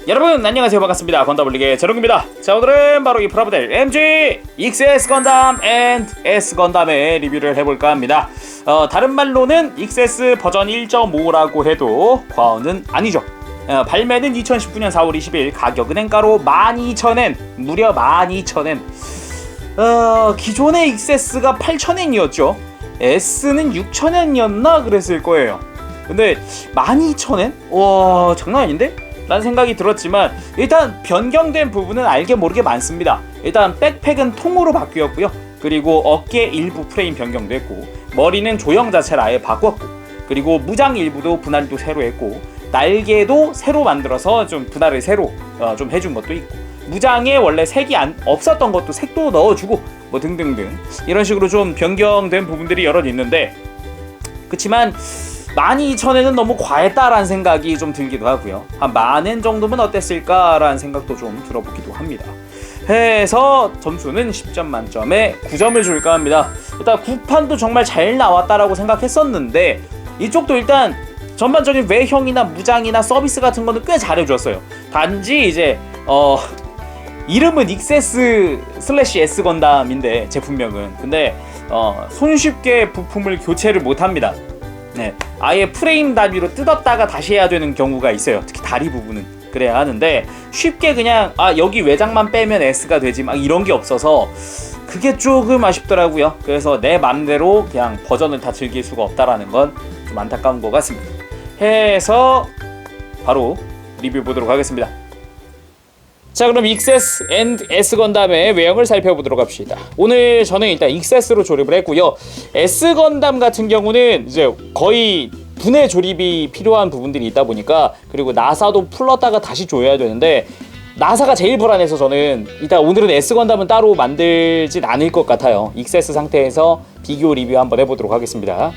여러분 안녕하세요, 반갑습니다. 건담블리그의 제롱입니다. 자, 오늘은 바로 이 프라모델 MG XS 건담 앤 S 건담의 리뷰를 해볼까 합니다. 다른 말로는 XS 버전 1.5라고 해도 과언은 아니죠. 발매는 2019년 4월 20일, 가격은 엔가로 12,000엔, 무려 12,000엔. 기존의 XS가 8,000엔이었죠. S는 6,000엔이었나 그랬을 거예요. 근데 12,000엔? 와, 장난 아닌데? 라는 생각이 들었지만, 일단 변경된 부분은 알게 모르게 많습니다. 일단 백팩은 통으로 바뀌었고요. 그리고 어깨 일부 프레임 변경됐고, 머리는 조형 자체를 아예 바꿨고, 그리고 무장 일부도 분할도 새로 했고, 날개도 새로 만들어서 좀 분할을 새로 좀 해준 것도 있고, 무장에 원래 색이 없었던 것도 색도 넣어주고, 뭐 등등등 이런 식으로 좀 변경된 부분들이 여럿 있는데, 그치만 12,000엔은 너무 과했다라는 생각이 좀 들기도 하고요. 한 10,000엔 정도면 어땠을까라는 생각도 좀 들어보기도 합니다. 해서 점수는 10점 만점에 9점을 줄까 합니다. 일단 구판도 정말 잘 나왔다라고 생각했었는데, 이쪽도 일단 전반적인 외형이나 무장이나 서비스 같은 거는 꽤 잘해줬어요. 단지 이제 이름은 XS/S 건담인데, 제품명은, 근데 손쉽게 부품을 교체를 못합니다. 네, 아예 프레임 단위로 뜯었다가 다시 해야 되는 경우가 있어요. 특히 다리 부분은 그래야 하는데, 쉽게 그냥 여기 외장만 빼면 S가 되지 막 이런 게 없어서 그게 조금 아쉽더라고요. 그래서 내 맘대로 그냥 버전을 다 즐길 수가 없다라는 건 좀 안타까운 것 같습니다. 해서 바로 리뷰 보도록 하겠습니다. 자, 그럼 XS 앤 S 건담의 외형을 살펴보도록 합시다. 오늘 저는 일단 XS로 조립을 했고요. S 건담 같은 경우는 이제 거의 분해 조립이 필요한 부분들이 있다 보니까, 그리고 나사도 풀렀다가 다시 조여야 되는데, 나사가 제일 불안해서 저는 일단 오늘은 S 건담은 따로 만들진 않을 것 같아요. XS 상태에서 비교 리뷰 한번 해보도록 하겠습니다.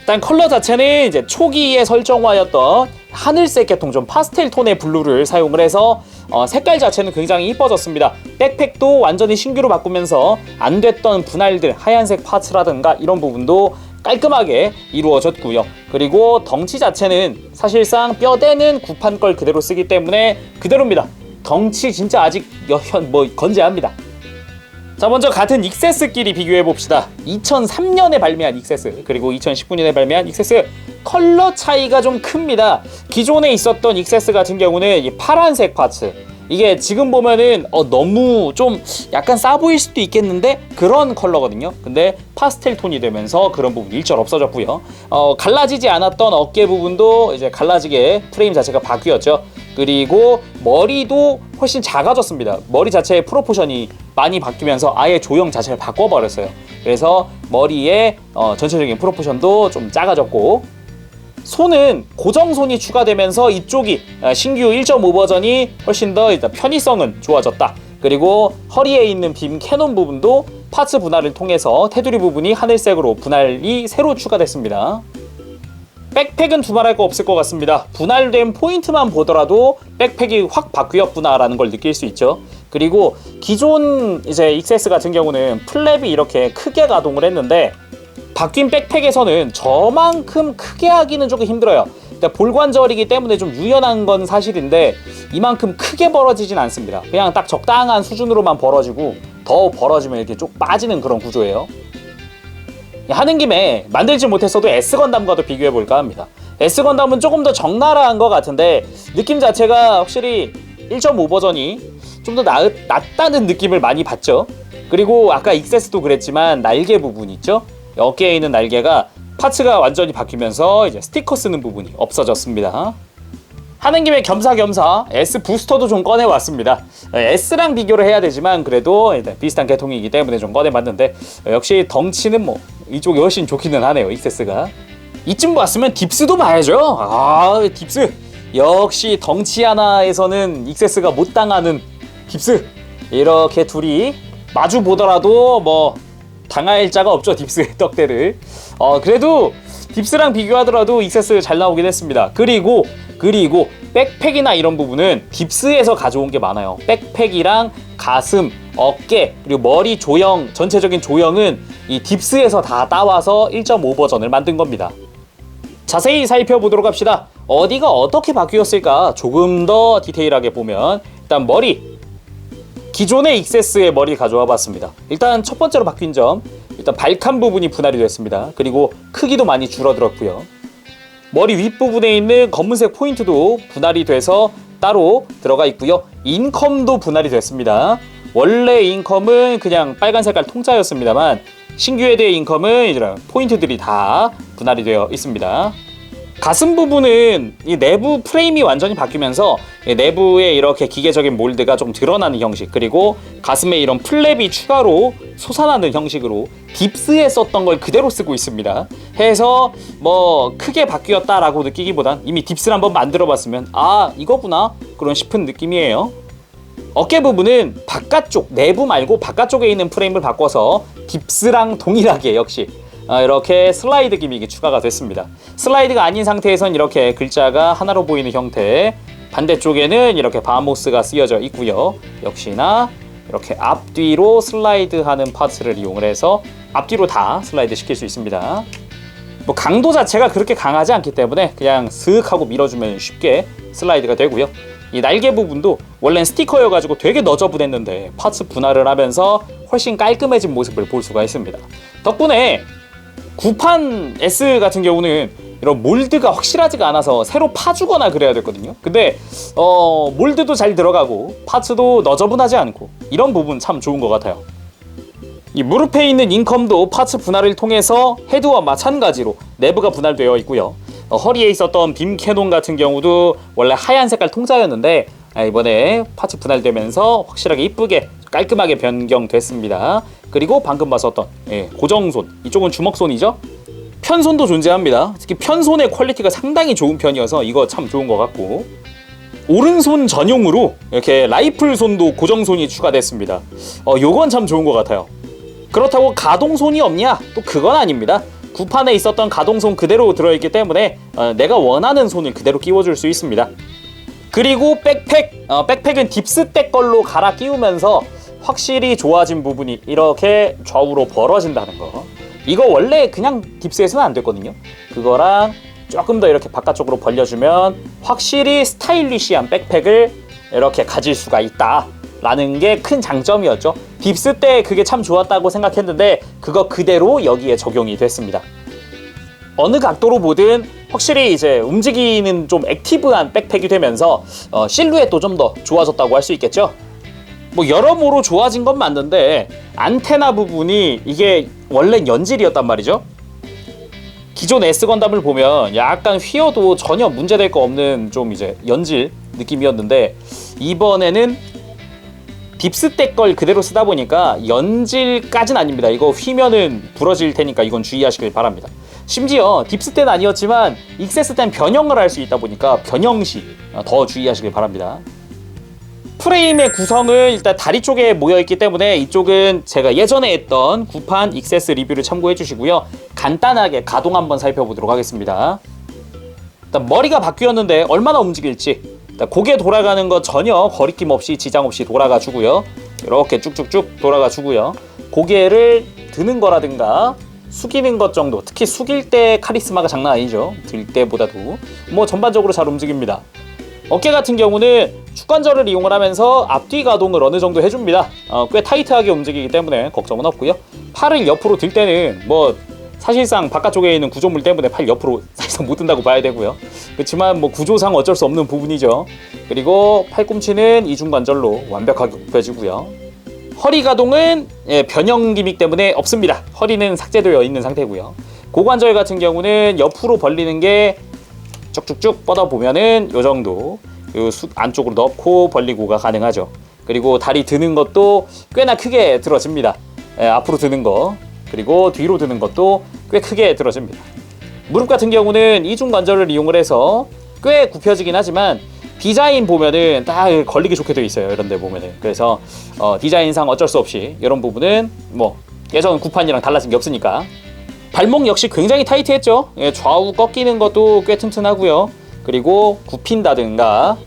일단 컬러 자체는 이제 초기에 설정화였던 하늘색 계통, 좀 파스텔 톤의 블루를 사용을 해서 색깔 자체는 굉장히 이뻐졌습니다. 백팩도 완전히 신규로 바꾸면서 안 됐던 분할들, 하얀색 파츠라든가 이런 부분도 깔끔하게 이루어졌고요. 그리고 덩치 자체는 사실상 뼈대는 구판 걸 그대로 쓰기 때문에 그대로입니다. 덩치 진짜 아직 건재합니다. 자, 먼저 같은 XS끼리 비교해봅시다. 2003년에 발매한 XS, 그리고 2019년에 발매한 XS, 컬러 차이가 좀 큽니다. 기존에 있었던 XS 같은 경우는 이 파란색 파츠, 이게 지금 보면은 너무 좀 약간 싸 보일 수도 있겠는데 그런 컬러거든요. 근데 파스텔 톤이 되면서 그런 부분이 일절 없어졌고요. 갈라지지 않았던 어깨 부분도 이제 갈라지게 프레임 자체가 바뀌었죠. 그리고 머리도 훨씬 작아졌습니다. 머리 자체의 프로포션이 많이 바뀌면서 아예 조형 자체를 바꿔버렸어요. 그래서 머리의 전체적인 프로포션도 좀 작아졌고, 손은 고정손이 추가되면서 이쪽이 신규 1.5 버전이 훨씬 더 일단 편의성은 좋아졌다. 그리고 허리에 있는 빔 캐논 부분도 파츠 분할을 통해서 테두리 부분이 하늘색으로 분할이 새로 추가됐습니다. 백팩은 두말할 거 없을 것 같습니다. 분할된 포인트만 보더라도 백팩이 확 바뀌었구나라는 걸 느낄 수 있죠. 그리고 기존 이제 XS 같은 경우는 플랩이 이렇게 크게 가동을 했는데, 바뀐 백팩에서는 저만큼 크게 하기는 조금 힘들어요. 그러니까 볼관절이기 때문에 좀 유연한 건 사실인데, 이만큼 크게 벌어지진 않습니다. 그냥 딱 적당한 수준으로만 벌어지고, 더 벌어지면 이렇게 쭉 빠지는 그런 구조예요. 하는 김에 만들지 못했어도 S 건담과도 비교해볼까 합니다. S 건담은 조금 더 적나라한 것 같은데, 느낌 자체가 확실히 1.5 버전이 좀 더 낫다는 느낌을 많이 받죠. 그리고 아까 XS도 그랬지만 날개 부분 있죠? 어깨에 있는 날개가 파츠가 완전히 바뀌면서 이제 스티커 쓰는 부분이 없어졌습니다. 하는 김에 겸사겸사 S 부스터도 좀 꺼내왔습니다. S랑 비교를 해야 되지만 그래도 일단 비슷한 계통이기 때문에 좀 꺼내봤는데, 역시 덩치는 이쪽이 훨씬 좋기는 하네요, XS가. 이쯤 왔으면 딥스도 봐야죠. 딥스 역시 덩치 하나에서는 XS가 못 당하는 딥스. 이렇게 둘이 마주 보더라도 당할 자가 없죠, 딥스의 떡대를. 그래도 딥스랑 비교하더라도 XS 잘 나오긴 했습니다. 그리고 백팩이나 이런 부분은 딥스에서 가져온 게 많아요. 백팩이랑 가슴, 어깨, 그리고 머리 조형, 전체적인 조형은 이 딥스에서 다 따와서 1.5 버전을 만든 겁니다. 자세히 살펴보도록 합시다. 어디가 어떻게 바뀌었을까 조금 더 디테일하게 보면, 일단 머리, 기존의 익세스의 머리 가져와 봤습니다. 일단 첫 번째로 바뀐 점, 일단 발칸 부분이 분할이 됐습니다. 그리고 크기도 많이 줄어들었고요. 머리 윗부분에 있는 검은색 포인트도 분할이 돼서 따로 들어가 있고요. 인컴도 분할이 됐습니다. 원래 인컴은 그냥 빨간 색깔 통짜였습니다만 신규 헤드의 인컴은 이런 포인트들이 다 분할이 되어 있습니다. 가슴 부분은 이 내부 프레임이 완전히 바뀌면서 내부에 이렇게 기계적인 몰드가 좀 드러나는 형식, 그리고 가슴에 이런 플랩이 추가로 솟아나는 형식으로 딥스에 썼던 걸 그대로 쓰고 있습니다. 해서 뭐 크게 바뀌었다라고 느끼기보단 이미 딥스를 한번 만들어 봤으면 아 이거구나 그런 싶은 느낌이에요. 어깨 부분은 바깥쪽, 내부 말고 바깥쪽에 있는 프레임을 바꿔서 딥스랑 동일하게 역시 이렇게 슬라이드 기믹이 추가가 됐습니다. 슬라이드가 아닌 상태에선 이렇게 글자가 하나로 보이는 형태, 반대쪽에는 이렇게 바모스가 쓰여져 있고요. 역시나 이렇게 앞뒤로 슬라이드하는 파츠를 이용을 해서 앞뒤로 다 슬라이드 시킬 수 있습니다. 뭐 강도 자체가 그렇게 강하지 않기 때문에 그냥 슥 하고 밀어주면 쉽게 슬라이드가 되고요. 이 날개 부분도 원래는 스티커여가지고 되게 너저분했는데 파츠 분할을 하면서 훨씬 깔끔해진 모습을 볼 수가 있습니다. 덕분에 구판 S 같은 경우는 이런 몰드가 확실하지가 않아서 새로 파주거나 그래야 됐거든요. 근데 몰드도 잘 들어가고 파츠도 너저분하지 않고 이런 부분 참 좋은 것 같아요. 이 무릎에 있는 인컴도 파츠 분할을 통해서 헤드와 마찬가지로 내부가 분할되어 있고요. 허리에 있었던 빔 캐논 같은 경우도 원래 하얀 색깔 통짜였는데 이번에 파츠 분할되면서 확실하게 이쁘게 깔끔하게 변경됐습니다. 그리고 방금 봤었던 고정손, 이쪽은 주먹손이죠. 편손도 존재합니다. 특히 편손의 퀄리티가 상당히 좋은 편이어서 이거 참 좋은 것 같고, 오른손 전용으로 이렇게 라이플 손도 고정손이 추가됐습니다. 요건 참 좋은 것 같아요. 그렇다고 가동손이 없냐? 또 그건 아닙니다. 구판에 있었던 가동손 그대로 들어있기 때문에 내가 원하는 손을 그대로 끼워줄 수 있습니다. 그리고 백팩은 딥스백 걸로 갈아 끼우면서 확실히 좋아진 부분이 이렇게 좌우로 벌어진다는 거. 이거 원래 그냥 딥스에서는 안 됐거든요. 그거랑 조금 더 이렇게 바깥쪽으로 벌려주면 확실히 스타일리시한 백팩을 이렇게 가질 수가 있다 라는 게 큰 장점이었죠. 딥스 때 그게 참 좋았다고 생각했는데 그거 그대로 여기에 적용이 됐습니다. 어느 각도로 보든 확실히 이제 움직이는 좀 액티브한 백팩이 되면서 실루엣도 좀 더 좋아졌다고 할 수 있겠죠. 뭐 여러모로 좋아진 건 맞는데 안테나 부분이 이게 원래 연질이었단 말이죠. 기존 S 건담을 보면 약간 휘어도 전혀 문제될 거 없는 좀 이제 연질 느낌이었는데 이번에는 딥스텍 걸 그대로 쓰다 보니까 연질까진 아닙니다. 이거 휘면은 부러질 테니까 이건 주의하시길 바랍니다. 심지어 딥스 때는 아니었지만 익세스 때는 변형을 할 수 있다 보니까 변형 시 더 주의하시길 바랍니다. 프레임의 구성은 일단 다리 쪽에 모여있기 때문에 이쪽은 제가 예전에 했던 구판 익세스 리뷰를 참고해 주시고요. 간단하게 가동 한번 살펴보도록 하겠습니다. 일단 머리가 바뀌었는데 얼마나 움직일지, 일단 고개 돌아가는 거 전혀 거리낌 없이 지장 없이 돌아가 주고요. 이렇게 쭉쭉쭉 돌아가 주고요. 고개를 드는 거라든가 숙이는 것 정도, 특히 숙일 때 카리스마가 장난 아니죠. 들 때보다도 뭐 전반적으로 잘 움직입니다. 어깨 같은 경우는 축관절을 이용을 하면서 앞뒤 가동을 어느 정도 해줍니다. 꽤 타이트하게 움직이기 때문에 걱정은 없고요. 팔을 옆으로 들 때는 뭐 사실상 바깥쪽에 있는 구조물 때문에 팔 옆으로 사실상 못 든다고 봐야 되고요. 그렇지만 뭐 구조상 어쩔 수 없는 부분이죠. 그리고 팔꿈치는 이중관절로 완벽하게 굽혀지고요. 허리 가동은 변형 기믹 때문에 없습니다. 허리는 삭제되어 있는 상태고요. 고관절 같은 경우는 옆으로 벌리는 게 쭉쭉쭉 뻗어 보면은 요 정도 안쪽으로 넣고 벌리고가 가능하죠. 그리고 다리 드는 것도 꽤나 크게 들어집니다. 앞으로 드는 거 그리고 뒤로 드는 것도 꽤 크게 들어집니다. 무릎 같은 경우는 이중관절을 이용을 해서 꽤 굽혀지긴 하지만 디자인 보면은 딱 걸리기 좋게 되어 있어요. 이런 데 보면은. 그래서 디자인상 어쩔 수 없이 이런 부분은 뭐 예전 구판이랑 달라진 게 없으니까. 발목 역시 굉장히 타이트했죠. 좌우 꺾이는 것도 꽤 튼튼하고요. 그리고 굽힌다든가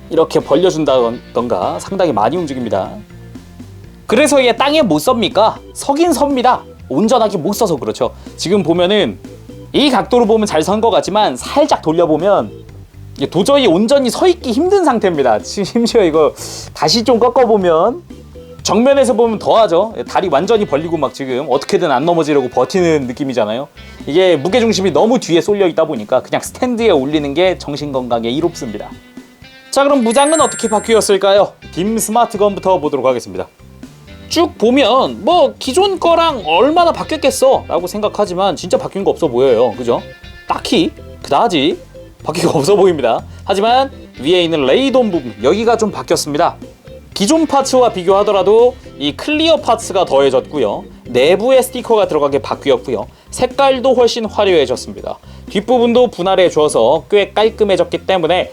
이렇게 벌려준다던가 상당히 많이 움직입니다. 그래서 얘 땅에 못 섭니까? 서긴 섭니다. 온전하게 못 써서 그렇죠. 지금 보면은 이 각도로 보면 잘 선 것 같지만 살짝 돌려보면 도저히 온전히 서 있기 힘든 상태입니다. 심지어 이거 다시 좀 꺾어보면 정면에서 보면 더하죠. 다리 완전히 벌리고 막 지금 어떻게든 안 넘어지려고 버티는 느낌이잖아요. 이게 무게중심이 너무 뒤에 쏠려 있다 보니까 그냥 스탠드에 올리는 게 정신건강에 이롭습니다. 자, 그럼 무장은 어떻게 바뀌었을까요? 빔 스마트건부터 보도록 하겠습니다. 쭉 보면 뭐 기존 거랑 얼마나 바뀌었겠어 라고 생각하지만 진짜 바뀐 거 없어 보여요. 그죠? 딱히 그다지 바뀐 거 없어 보입니다. 하지만 위에 있는 레이돈 부분 여기가 좀 바뀌었습니다. 기존 파츠와 비교하더라도 이 클리어 파츠가 더해졌고요. 내부에 스티커가 들어가게 바뀌었고요. 색깔도 훨씬 화려해졌습니다. 뒷부분도 분할해 줘서 꽤 깔끔해졌기 때문에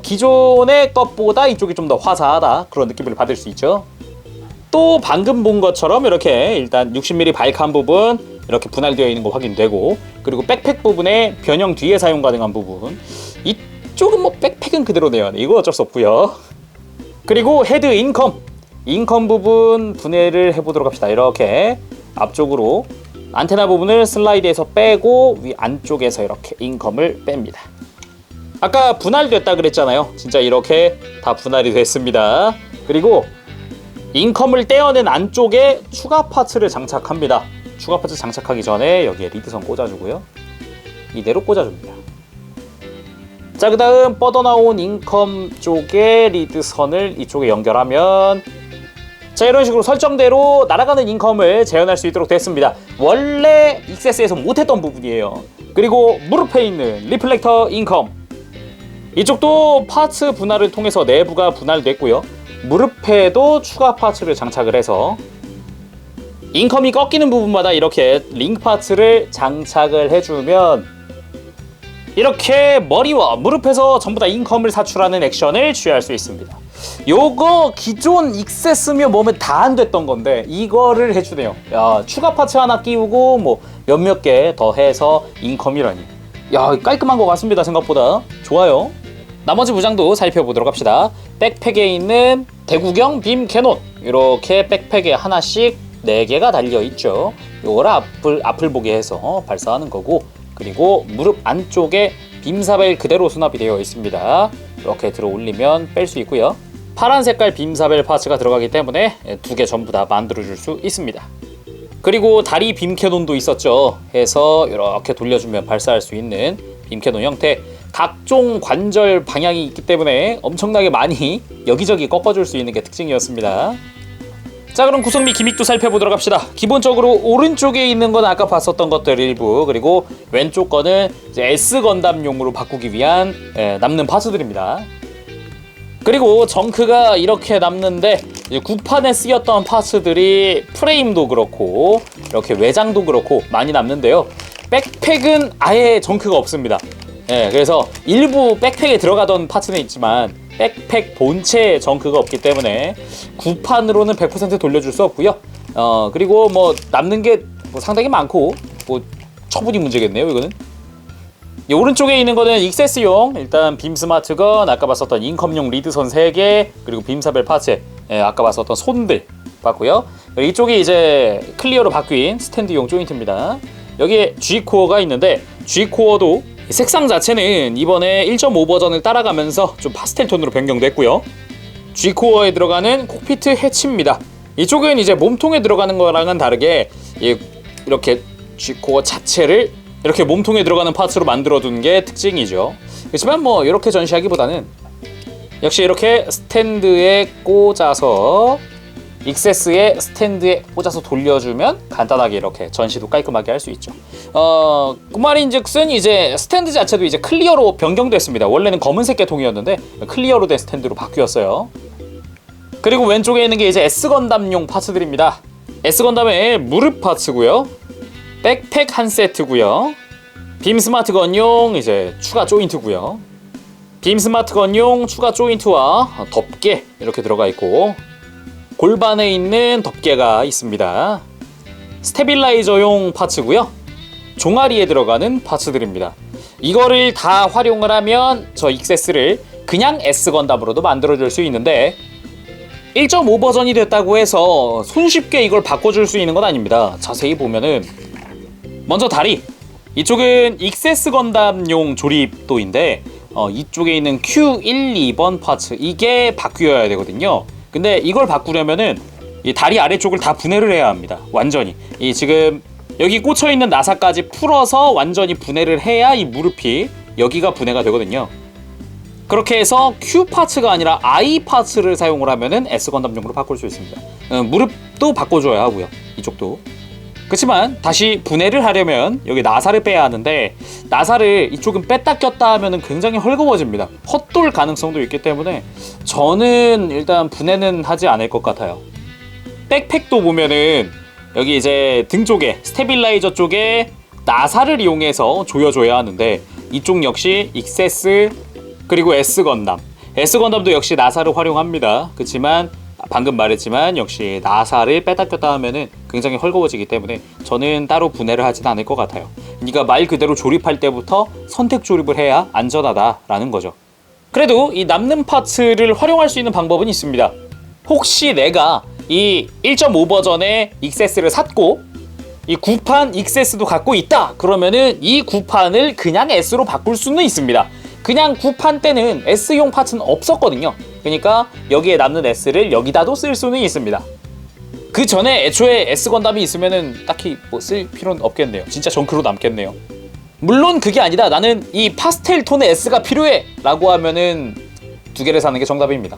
기존의 것보다 이쪽이 좀 더 화사하다 그런 느낌을 받을 수 있죠. 또 방금 본 것처럼 이렇게 일단 60mm 발칸 부분 이렇게 분할되어 있는 거 확인되고, 그리고 백팩 부분에 변형 뒤에 사용 가능한 부분, 이쪽은 뭐 백팩은 그대로네요. 이거 어쩔 수 없고요. 그리고 헤드 인컴 부분 분해를 해보도록 합시다. 이렇게 앞쪽으로 안테나 부분을 슬라이드해서 빼고 위 안쪽에서 이렇게 인컴을 뺍니다. 아까 분할됐다 그랬잖아요. 진짜 이렇게 다 분할이 됐습니다. 그리고 인컴을 떼어낸 안쪽에 추가 파츠를 장착합니다. 추가 파츠 장착하기 전에 여기에 리드선 꽂아주고요. 이대로 꽂아줍니다. 자, 그 다음 뻗어나온 인컴 쪽에 리드선을 이쪽에 연결하면, 자, 이런 식으로 설정대로 날아가는 인컴을 재현할 수 있도록 됐습니다. 원래 익세스에서 못했던 부분이에요. 그리고 무릎에 있는 리플렉터 인컴, 이쪽도 파츠 분할을 통해서 내부가 분할됐고요. 무릎에도 추가 파츠를 장착을 해서 인컴이 꺾이는 부분마다 이렇게 링 파츠를 장착을 해주면 이렇게 머리와 무릎에서 전부 다 인컴을 사출하는 액션을 취할 수 있습니다. 요거 기존 익세스며 뭐면 다 안 됐던 건데 이거를 해주네요. 야, 추가 파츠 하나 끼우고 뭐 몇몇 개 더 해서 인컴이라니. 야, 깔끔한 것 같습니다. 생각보다 좋아요. 나머지 무장도 살펴보도록 합시다. 백팩에 있는 대구경 빔 캐논, 이렇게 백팩에 하나씩 4개가 달려있죠. 요걸 앞을 보게 해서 발사하는 거고, 그리고 무릎 안쪽에 빔사벨 그대로 수납이 되어 있습니다. 이렇게 들어 올리면 뺄 수 있고요. 파란 색깔 빔사벨 파츠가 들어가기 때문에 2개 전부 다 만들어줄 수 있습니다. 그리고 다리 빔 캐논도 있었죠. 해서 이렇게 돌려주면 발사할 수 있는 빔 캐논 형태. 각종 관절 방향이 있기 때문에 엄청나게 많이 여기저기 꺾어줄 수 있는 게 특징이었습니다. 자, 그럼 구성 및 기믹도 살펴보도록 합시다. 기본적으로 오른쪽에 있는 건 아까 봤었던 것들 일부, 그리고 왼쪽 거는 이제 S건담용으로 바꾸기 위한 남는 파츠들입니다. 그리고 정크가 이렇게 남는데, 이제 구판에 쓰였던 파츠들이 프레임도 그렇고 이렇게 외장도 그렇고 많이 남는데요. 백팩은 아예 정크가 없습니다. 그래서 일부 백팩에 들어가던 파츠는 있지만 백팩 본체에 정크가 없기 때문에 구판으로는 100% 돌려줄 수 없고요. 그리고 뭐 남는 게 뭐 상당히 많고 뭐 처분이 문제겠네요. 이거는 이 오른쪽에 있는 거는 익세스용, 일단 빔 스마트건, 아까 봤었던 인컴용 리드선 3개, 그리고 빔사벨 파츠, 아까 봤었던 손들 봤고요. 이쪽이 이제 클리어로 바뀐 스탠드용 조인트입니다. 여기에 G코어가 있는데 G코어도 색상 자체는 이번에 1.5 버전을 따라가면서 좀 파스텔 톤으로 변경됐고요. G코어에 들어가는 콕피트 해치입니다. 이쪽은 이제 몸통에 들어가는 거랑은 다르게 이렇게 G코어 자체를 이렇게 몸통에 들어가는 파츠로 만들어둔 게 특징이죠. 그렇지만 뭐 이렇게 전시하기보다는 역시 이렇게 스탠드에 꽂아서, 익세스의 스탠드에 꽂아서 돌려주면 간단하게 이렇게 전시도 깔끔하게 할 수 있죠. 그 말인즉슨 이제 스탠드 자체도 이제 클리어로 변경됐습니다. 원래는 검은색 계통이었는데 클리어로 된 스탠드로 바뀌었어요. 그리고 왼쪽에 있는 게 이제 S건담용 파츠들입니다. S건담의 무릎 파츠고요. 백팩 한 세트고요. 빔 스마트건용 이제 추가 조인트고요. 빔 스마트건용 추가 조인트와 덮개 이렇게 들어가 있고, 골반에 있는 덮개가 있습니다. 스테빌라이저용 파츠고요. 종아리에 들어가는 파츠들입니다. 이거를 다 활용을 하면 저 익세스를 그냥 S건담으로도 만들어줄 수 있는데 1.5 버전이 됐다고 해서 손쉽게 이걸 바꿔줄 수 있는 건 아닙니다. 자세히 보면은 먼저 다리, 이쪽은 익세스 건담용 조립도인데 이쪽에 있는 Q1, 2번 파츠 이게 바뀌어야 되거든요. 근데 이걸 바꾸려면은 이 다리 아래쪽을 다 분해를 해야 합니다. 완전히 이 지금 여기 꽂혀있는 나사까지 풀어서 완전히 분해를 해야 이 무릎이 여기가 분해가 되거든요. 그렇게 해서 Q 파츠가 아니라 I 파츠를 사용을 하면은 S 건담용으로 바꿀 수 있습니다. 무릎도 바꿔줘야 하고요. 이쪽도. 그렇지만 다시 분해를 하려면 여기 나사를 빼야 하는데 나사를 이쪽은 뺐다 꼈다 하면은 굉장히 헐거워집니다. 헛돌 가능성도 있기 때문에 저는 일단 분해는 하지 않을 것 같아요. 백팩도 보면은 여기 이제 등 쪽에 스테빌라이저 쪽에 나사를 이용해서 조여줘야 하는데 이쪽 역시 익세스 그리고 S 건담도 역시 나사를 활용합니다. 그렇지만 방금 말했지만 역시 나사를 뺐다 꼈다 하면은 굉장히 헐거워지기 때문에 저는 따로 분해를 하진 않을 것 같아요. 그러니까 말 그대로 조립할 때부터 선택 조립을 해야 안전하다라는 거죠. 그래도 이 남는 파츠를 활용할 수 있는 방법은 있습니다. 혹시 내가 이 1.5 버전의 익세스를 샀고 이 구판 익세스도 갖고 있다 그러면은 이 구판을 그냥 S로 바꿀 수는 있습니다. 그냥 구판 때는 S용 파츠는 없었거든요. 그러니까 여기에 남는 S를 여기다도 쓸 수는 있습니다. 그 전에 애초에 S 건담이 있으면은 딱히 뭐 쓸 필요는 없겠네요. 진짜 정크로 남겠네요. 물론 그게 아니다. 나는 이 파스텔 톤의 S가 필요해 라고 하면은 두 개를 사는 게 정답입니다.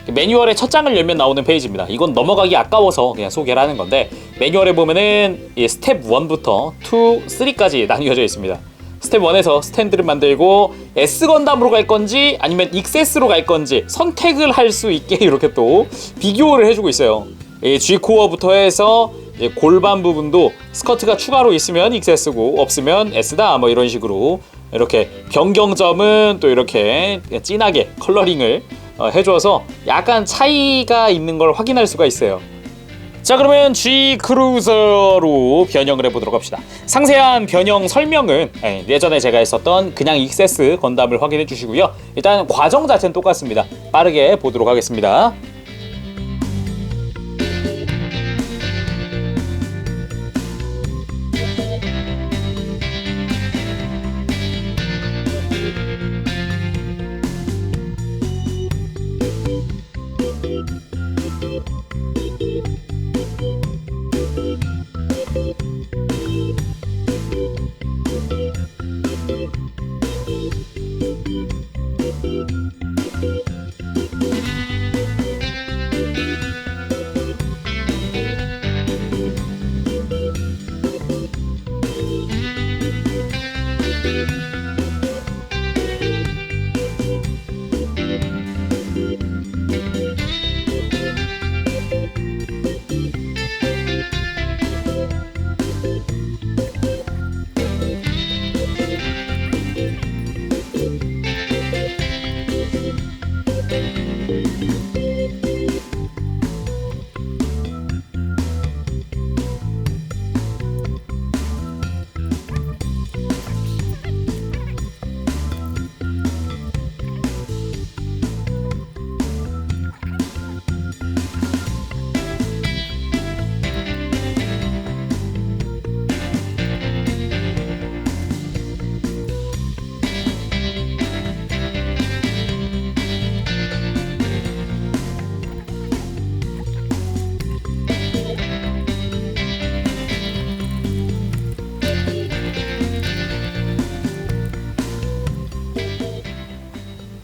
매뉴얼의 첫 장을 열면 나오는 페이지입니다. 이건 넘어가기 아까워서 그냥 소개를 하는 건데 매뉴얼에 보면은 이 스텝 1부터 2, 3까지 나뉘어져 있습니다. 스텝 1에서 스탠드를 만들고 S 건담으로 갈 건지 아니면 익세스로 갈 건지 선택을 할 수 있게 이렇게 또 비교를 해주고 있어요. 이 G코어부터 해서 골반 부분도 스커트가 추가로 있으면 익세스고 없으면 S다 뭐 이런 식으로 이렇게 변경점은 또 이렇게 진하게 컬러링을 해줘서 약간 차이가 있는 걸 확인할 수가 있어요. 자, 그러면 G 크루저로 변형을 해보도록 합시다. 상세한 변형 설명은 예전에 제가 했었던 그냥 익세스 건담을 확인해 주시고요. 일단 과정 자체는 똑같습니다. 빠르게 보도록 하겠습니다.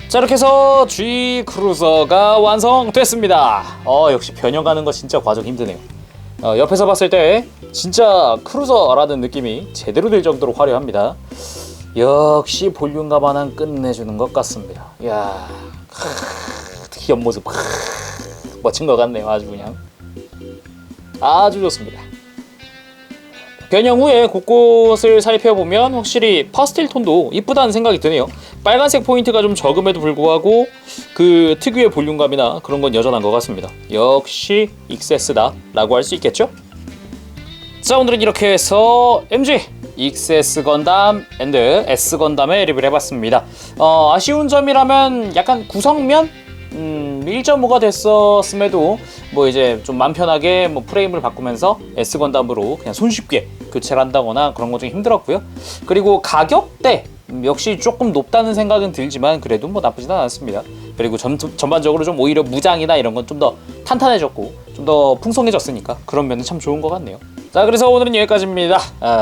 자, 이렇게 해서 G 크루저가 완성됐습니다. 역시 변형하는 거 진짜 과정 힘드네요. 옆에서 봤을 때 진짜 크루저라는 느낌이 제대로 될 정도로 화려합니다. 역시 볼륨감 하나 끝내주는 것 같습니다. 이야, 옆모습 멋진 것 같네요. 아주 그냥 아주 좋습니다. 변형 후에 곳곳을 살펴보면 확실히 파스텔 톤도 이쁘다는 생각이 드네요. 빨간색 포인트가 좀 적음에도 불구하고 그 특유의 볼륨감이나 그런 건 여전한 것 같습니다. 역시 익세스다 라고 할 수 있겠죠? 자, 오늘은 이렇게 해서 MG 익세스 건담 앤드 S 건담의 리뷰를 해봤습니다. 아쉬운 점이라면 약간 구성면? 1.5가 됐었음에도 뭐 이제 좀 마음 편하게 뭐 프레임을 바꾸면서 S 건담으로 그냥 손쉽게 교체를 한다거나 그런 거 좀 힘들었고요. 그리고 가격대 역시 조금 높다는 생각은 들지만 그래도 뭐 나쁘지는 않았습니다. 그리고 전반적으로 좀 오히려 무장이나 이런 건 좀 더 탄탄해졌고 좀 더 풍성해졌으니까 그런 면은 참 좋은 것 같네요. 자, 그래서 오늘은 여기까지입니다.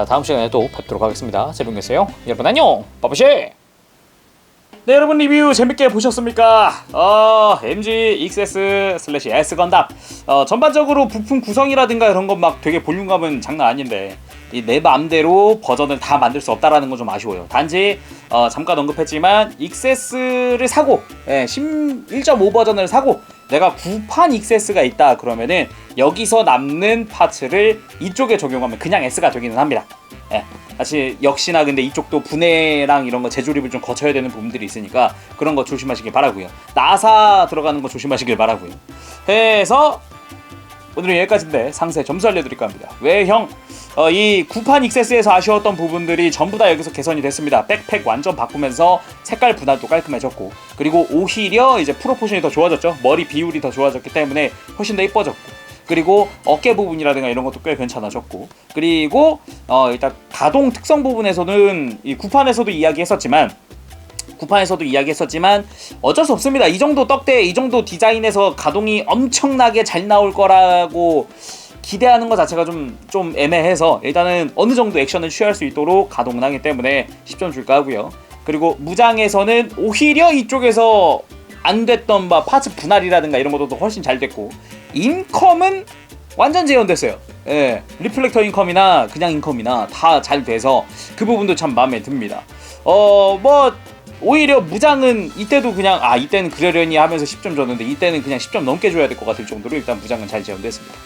다음 시간에 또 뵙도록 하겠습니다. 재밌겠어요? 여러분 안녕! 바보시! 네, 여러분 리뷰 재밌게 보셨습니까? MG XS/S 건담 전반적으로 부품 구성이라든가 이런 건 막 되게 볼륨감은 장난 아닌데 내 마음대로 버전을 다 만들 수 없다라는 건 좀 아쉬워요. 단지 잠깐 언급했지만 XS를 사고 1.5 버전을 사고 내가 구판 XS가 있다 그러면은 여기서 남는 파츠를 이쪽에 적용하면 그냥 S가 되기는 합니다. 사실 역시나 근데 이쪽도 분해랑 이런 거 재조립을 좀 거쳐야 되는 부분들이 있으니까 그런 거 조심하시길 바라고요. 나사 들어가는 거 조심하시길 바라고요. 해서 오늘은 여기까지인데 상세 점수 알려드릴까 합니다. 왜 형? 이 구판 XS에서 아쉬웠던 부분들이 전부 다 여기서 개선이 됐습니다. 백팩 완전 바꾸면서 색깔 분할도 깔끔해졌고, 그리고 오히려 이제 프로포션이 더 좋아졌죠. 머리 비율이 더 좋아졌기 때문에 훨씬 더 이뻐졌고, 그리고 어깨 부분이라든가 이런 것도 꽤 괜찮아졌고, 그리고 일단 가동 특성 부분에서는 이 구판에서도 이야기했었지만 어쩔 수 없습니다. 이 정도 떡대, 이 정도 디자인에서 가동이 엄청나게 잘 나올 거라고 기대하는 것 자체가 좀 애매해서 일단은 어느 정도 액션을 취할 수 있도록 가동을 하기 때문에 10점 줄까 하고요. 그리고 무장에서는 오히려 이쪽에서 안 됐던 파츠 분할이라든가 이런 것도 훨씬 잘 됐고, 인컴은 완전 재현됐어요. 리플렉터 인컴이나 그냥 인컴이나 다 잘 돼서 그 부분도 참 마음에 듭니다. 오히려 무장은 이때도 그냥 이때는 그러려니 하면서 10점 줬는데 이때는 그냥 10점 넘게 줘야 될 것 같을 정도로 일단 무장은 잘 재현됐습니다.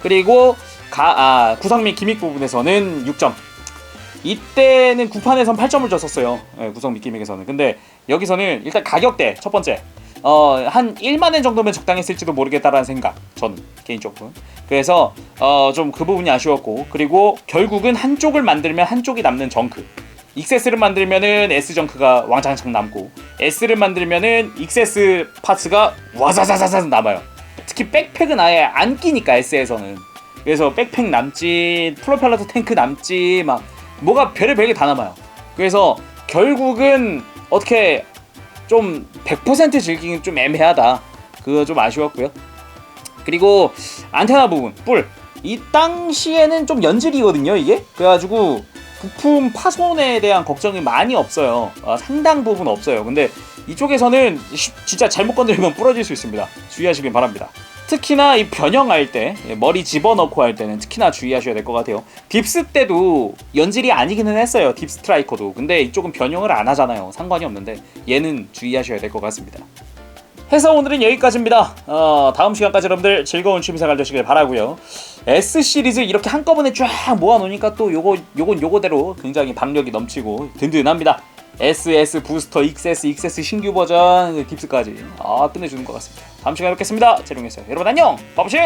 그리고 구성 및 기믹 부분에서는 6점. 이때는 구판에선 8점을 줬었어요. 구성 및 기믹에서는. 근데 여기서는 일단 가격대 첫 번째 한 1만원 정도면 적당했을지도 모르겠다라는 생각, 저는 개인적으로. 그래서 좀 그 부분이 아쉬웠고, 그리고 결국은 한쪽을 만들면 한쪽이 남는 정크, XS를 만들면은 S 정크가 왕창창 남고, S를 만들면은 XS 파츠가 와자자자자 남아요. 특히 백팩은 아예 안 끼니까 S에서는. 그래서 백팩 남지, 프로펠러 탱크 남지, 막 뭐가 별의별 게 다 남아요. 그래서 결국은 어떻게 좀 100% 즐기긴 좀 애매하다. 그거 좀 아쉬웠고요. 그리고 안테나 부분, 뿔. 이 당시에는 좀 연질이거든요, 이게. 그래가지고 부품 파손에 대한 걱정이 많이 없어요. 상당 부분 없어요. 근데 이쪽에서는 진짜 잘못 건드리면 부러질 수 있습니다. 주의하시길 바랍니다. 특히나 이 변형할 때, 머리 집어넣고 할 때는 특히나 주의하셔야 될 것 같아요. 딥스 때도 연질이 아니기는 했어요. 딥 스트라이커도. 근데 이쪽은 변형을 안 하잖아요. 상관이 없는데 얘는 주의하셔야 될 것 같습니다. 해서 오늘은 여기까지입니다. 다음 시간까지 여러분들 즐거운 취미생활 되시길 바라고요. S 시리즈 이렇게 한꺼번에 쫙 모아놓으니까 또 요건 요거대로 굉장히 박력이 넘치고 든든합니다. SS 부스터, XS 신규 버전, 딥스까지 끝내주는 것 같습니다. 다음 시간에 뵙겠습니다. 재롱했어요. 여러분 안녕! 바보시!